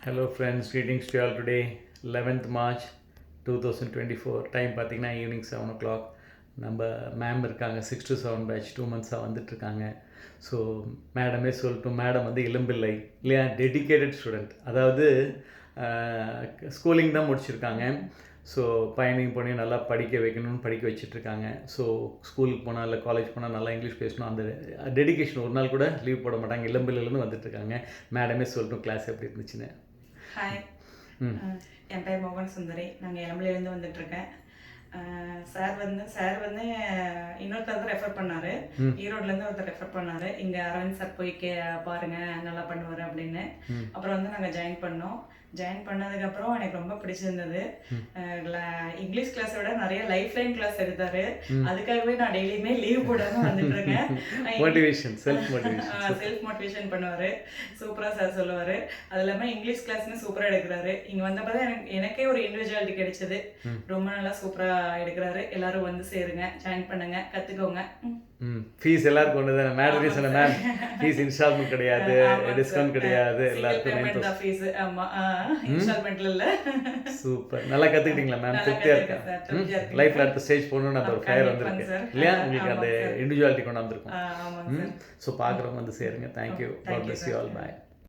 Hello friends, greetings to you all today, 11th March 2024. Time பார்த்தீங்கன்னா evening 7 o'clock. நம்ம ma'am இருக்காங்க 6 to 7 batch 2 monthஸாக வந்துட்டுருக்காங்க. So மேடமே சொல்லட்டும், madam வந்து இளம்பிள்ளை இல்லையா, டெடிக்கேட்டட் ஸ்டூடெண்ட். அதாவது ஸ்கூலிங் தான் முடிச்சிருக்காங்க. ஸோ பையனையும் பொண்ணையும் நல்லா படிக்க வைக்கணும்னு படிக்க வச்சிட்ருக்காங்க. ஸோ ஸ்கூலுக்கு போனால் இல்லை காலேஜ் போனால் நல்லா இங்கிலீஷ் பேசணும், அந்த டெடிக்கேஷன் ஒரு நாள் கூட லீவ் போட மாட்டாங்க. இளம்பிள்ளையிலேருந்து வந்துட்டுருக்காங்க. மேடமே சொல்லட்டும் கிளாஸ் எப்படி இருந்துச்சுன்னு. ஹாய், என் பேர் மோகன் சுந்தரி. நாங்கள் இளம்பிலேருந்து வந்துட்டுருக்கேன். சார் வந்து இன்னொருத்தர் தான் ரெஃபர் பண்ணார். ஈரோட்லேருந்து ஒருத்தர் ரெஃபர் பண்ணார். இங்கே அரவிந்த் சார் போய் பாருங்கள், நல்லா பண்ணுவார் அப்படின்னு. அப்புறம் வந்து நாங்கள் ஜாயின் பண்ணோம். ஜாயின் பண்ணதுக்கப்புறம் எனக்கு ரொம்ப பிடிச்சிருந்தது. இங்கிலீஷ் கிளாஸை விட நிறைய லைஃப் லைன் கிளாஸ் எடுத்தார். அதுக்காகவே நான் டெய்லியுமே லீவ் போடாமல் வந்துட்டுருக்கேன். செல்ஃப் மோட்டிவேஷன் பண்ணுவார். சூப்பராக சார் சொல்லுவார். அது இல்லாமல் இங்கிலீஷ் கிளாஸ்னு சூப்பராக எடுக்கிறாரு. இங்கே வந்தப்போ தான் எனக்கே ஒரு இண்டிவிஜுவாலிட்டி கிடைச்சது. ரொம்ப நல்லா சூப்பராக எடுக்கிறாரு. எல்லாரும் வந்து சேருங்க, ஜாயின் பண்ணுங்க, கற்றுக்கோங்க. ஃபீஸ் எல்லாருக்கும் ஒன்று தானே. மேடம் சொன்ன மேம், ஃபீஸ் இன்ஸ்டால்மெண்ட் கிடையாது, டிஸ்கவுண்ட் கிடையாது, எல்லாருக்கும் ஃபீஸ். ஆமாம், இன்ஸ்டால்மெண்ட்ல இல்லை. சூப்பர், நல்லா கற்றுக்கிட்டீங்களா மேம்? திருப்தியாக இருக்கேன். லைஃப்பில் அடுத்த ஸ்டேஜ் போகணுன்னு அந்த ஒரு ஃபயர் வந்துருக்கு இல்லையா, உங்களுக்கு அந்த இண்டிவிஜுவாலிட்டி கொண்டு வந்திருக்கும். ஸோ பார்க்குறவங்க வந்து சேருங்க. Thank you. God bless you all. Bye.